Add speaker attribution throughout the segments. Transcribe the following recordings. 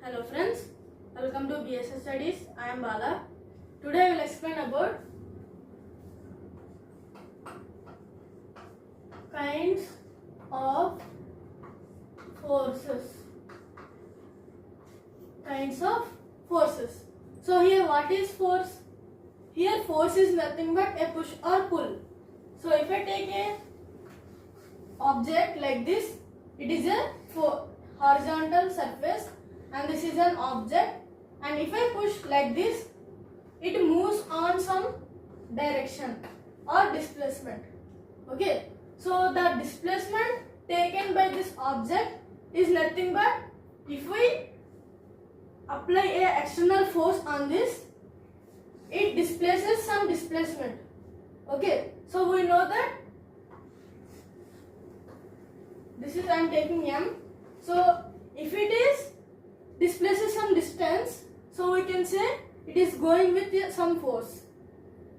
Speaker 1: Hello friends, welcome to BSS Studies. I am Bala. Today I will explain about kinds of forces. Kinds of forces. So here what is force? Here force is nothing but a push or pull. So if I take a object like this, it is a horizontal surface and this is an object, and if I push like this, it moves on some direction or displacement. Okay, so the displacement taken by this object is nothing but if we apply a external force on this, it displaces some displacement. Okay, so we know that this is I am taking M. So if it is displaces some distance, so we can say it is going with some force.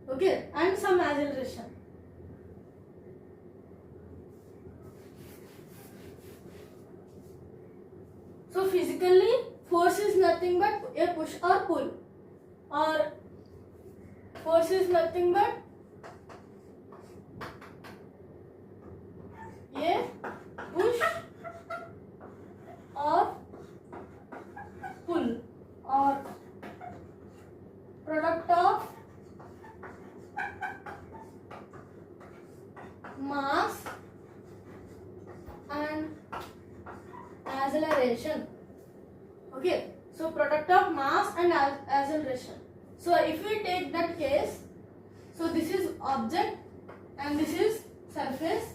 Speaker 1: Okay, and some acceleration. So physically force is nothing but a push or pull, or force is nothing but a push or pull, or product of mass and acceleration. Okay, so product of mass and acceleration. So if we take that case, so this is object and this is surface.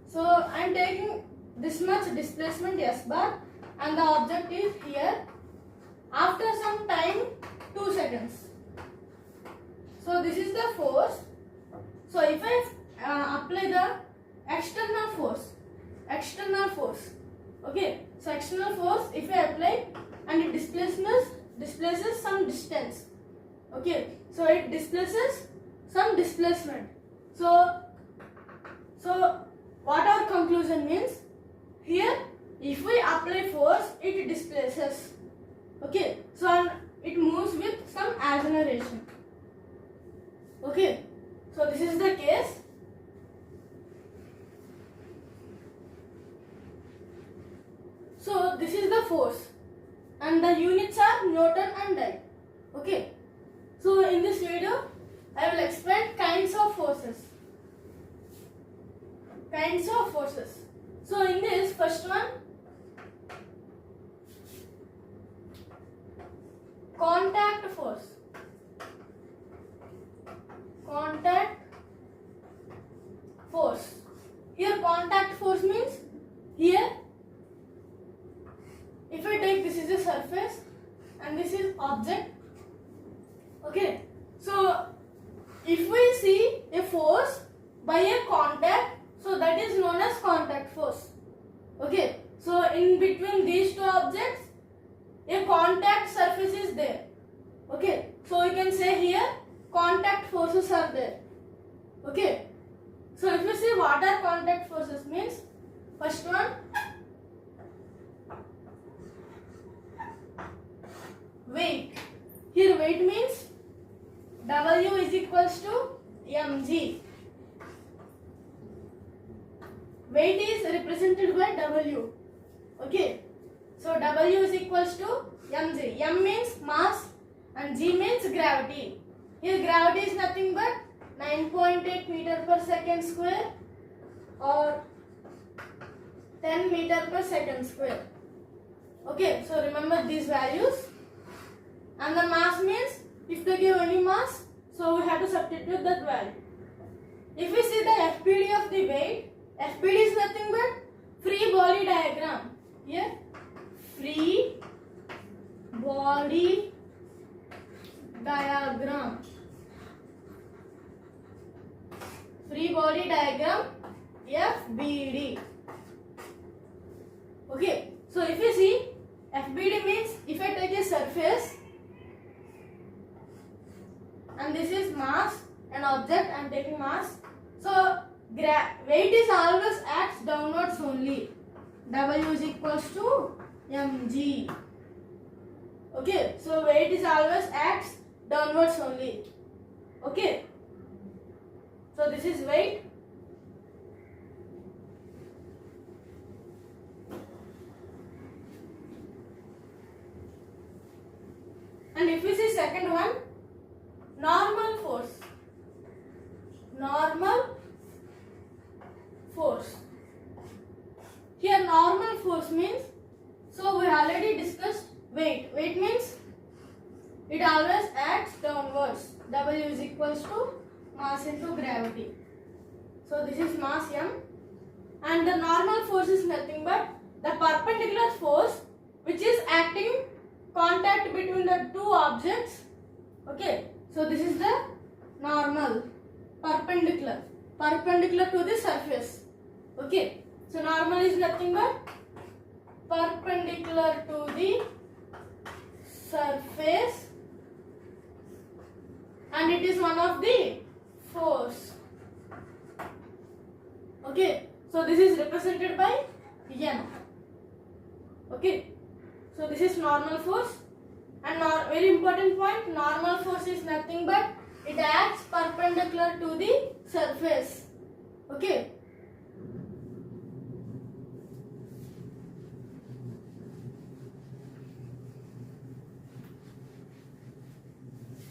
Speaker 1: So I am taking this much displacement S bar and the object is here. After some time, 2 seconds. So this is the force. So if I apply the external force, okay, so external force if I apply and it displaces some distance. Okay, so it displaces some displacement. So what our conclusion means? Here, if we apply force, it displaces. Okay, so it moves with some acceleration. Okay, so this is the case. So this is the force and the units are Newton and Dye. Okay, so in this video I will explain kinds of forces. Kinds of forces. So in this first one, contact force. Contact force. Here contact force means here if I take this is a surface and this is object. Okay, so if we see a force by a contact, so that is known as contact force. Okay, so in between these two objects, a contact surface is there. Okay, so we can say here contact forces are there. Okay, so if you see what are contact forces means, first one, weight. Here weight means W is equals to mg. Weight is represented by W. Okay, so W is equals to mg. M means mass and g means gravity. Here gravity is nothing but 9.8 meter per second square or 10 meter per second square. Okay, so remember these values. And the mass means if they give any mass, so we have to substitute that value. If we see the FPD of the weight, FPD is nothing but free body diagram. Here, free body diagram. Free body diagram, FBD. Okay, so if you see, FBD means if I take a surface and this is mass, an object, I am taking mass. So weight is always acts downwards only. W is equals to mg. Okay, so weight is always acts downwards only. Okay, so this is weight. And if we see second one, normal force. Normal force. Here normal force means, so we already discussed weight. Weight means it always acts downwards. W is equals to mass into gravity. So this is mass m, and the normal force is nothing but the perpendicular force which is acting contact between the two objects. Okay, so this is the normal perpendicular to the surface. Okay, so normal is nothing but perpendicular to the surface, and it is one of the force. Okay, so this is represented by N. Okay, so this is normal force, and very important point, normal force is nothing but it acts perpendicular to the surface. Okay,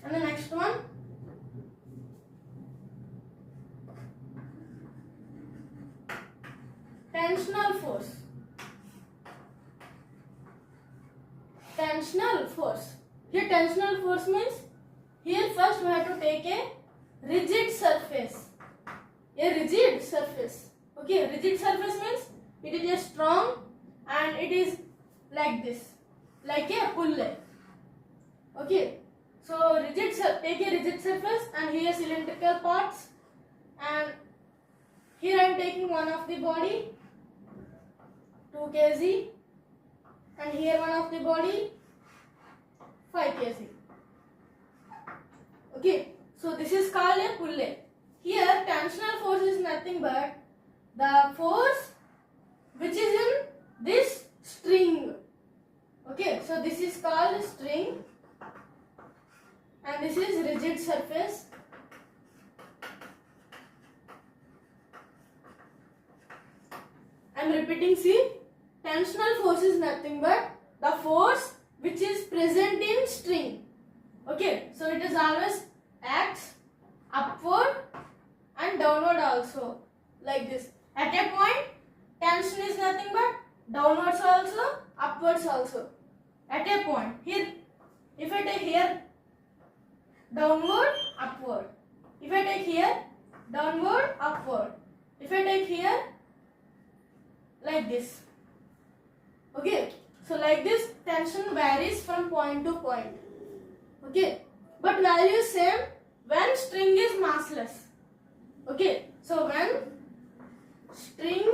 Speaker 1: and the next one, tensional force. Tensional force. Here tensional force means, here first we have to take a rigid surface. A rigid surface. Okay, rigid surface means it is a strong and it is like this, like a pulley. Okay, so take a rigid surface, and here cylindrical parts, and here I am taking one of the body, 2 kg, and here one of the body, 5 kg. Okay, so this is called a pulley. Here tensional force is nothing but the force which is in this string. Okay, so this is called string, and this is rigid surface. I am repeating, see, tensional force is nothing but the force which is present in string. Okay, so it is always acts upward and downward also, like this. At a point, tension is nothing but downwards also, upwards also. At a point, here, if I take here, downward, upward. If I take here, downward, upward. If I take here, like this. Okay, so like this, tension varies from point to point. Okay, but value is same when string is massless. Okay, so when string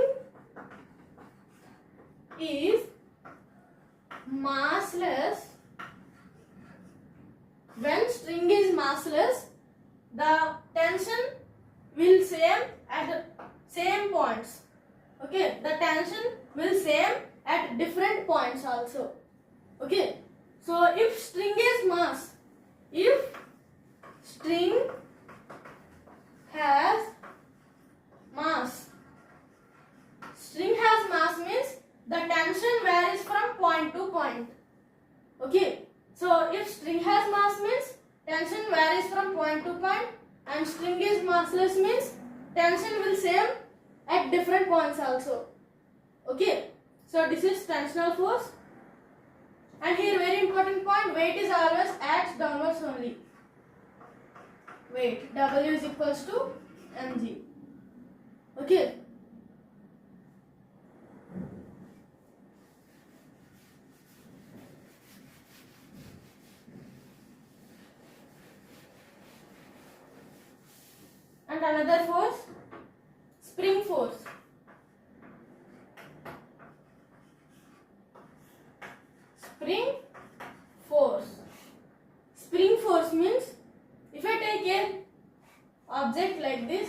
Speaker 1: is massless, the tension will same at the same points. Okay, the tension will same at different points also. Okay, so if string has mass means the tension varies from point to point. Okay, so if string has mass means tension varies from point to point, and string is massless means tension will same at different points also. Okay, so this is tensional force. And here very important point, weight is always acts downwards only. Weight, W is equals to mg. Okay. And another force, spring force. Spring force. Spring force means, if I take a object like this,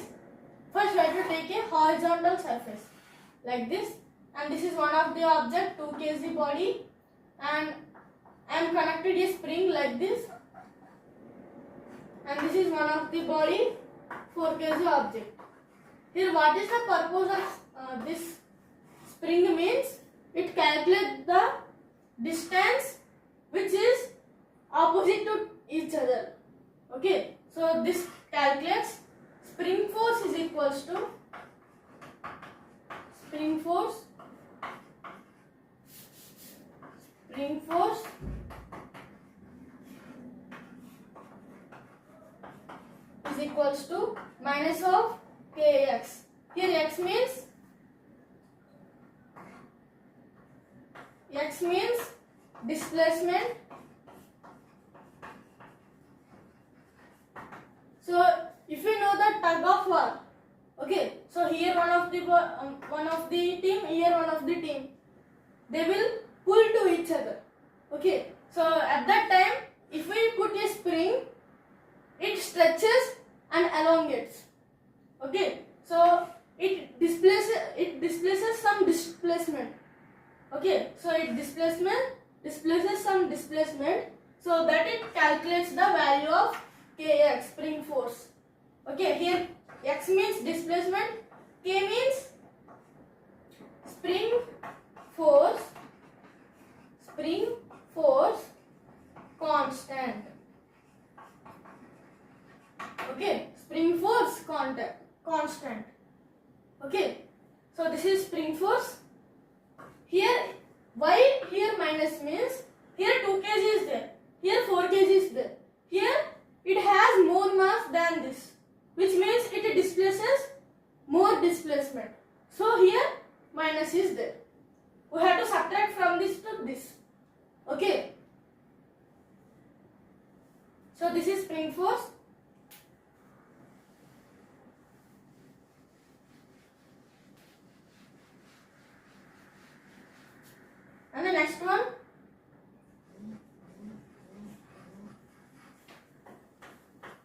Speaker 1: first I have to take a horizontal surface like this, and this is one of the object, 2 kg body, and I am connecting constructed a spring like this, and this is one of the body 4 kg object. Here what is the purpose of this spring means it calculates the distance which is opposite to each other. Okay, so this calculates spring force is equals to spring force is equals to minus of kx. Here x means displacement. So if you know the tug of war, okay, so here one of the team, here one of the team, they will pull to each other. Okay, so at that time if we put a spring, it stretches and elongates. Okay, so it displaces some displacement. Okay, so it displaces some displacement, so that it calculates the value of kx, spring force. Okay, here x means displacement, k means spring force constant. Okay, spring force constant. Okay, so this is spring force. Here why here minus means here 2 kg is there, here 4 kg is there. Here it has more mass than this, which means it displaces more displacement. So here minus is there. We have to subtract from this to this. Okay, so this is spring force. And the next one,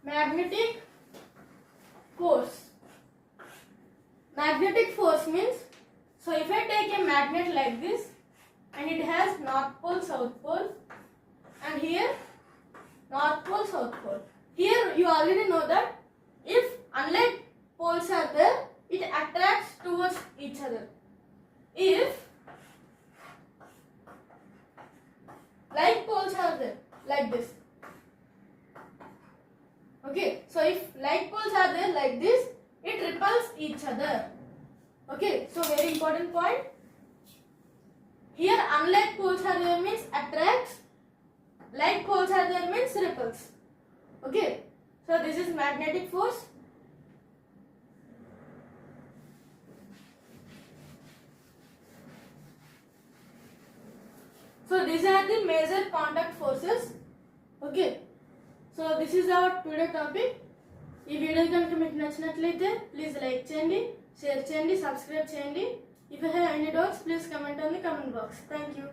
Speaker 1: magnetic force. Magnetic force means, so if I take a magnet like this and it has north pole, south pole, and here north pole, south pole. Here you already know that if unlike poles are there, it attracts towards each other. If like poles are there, like this. Okay, so if like poles are there like this, it repels each other. Okay, so very important point. Here unlike poles are there means attracts, like poles are there means repels. Okay, so this is magnetic force. So these are the major contact forces. Okay, so this is our today topic. ఈ video కనుక మీకు నచ్చినట్లయితే please like చేయండి, share చేయండి, subscribe చేయండి. If you have any doubts, please comment on the comment box. Thank you.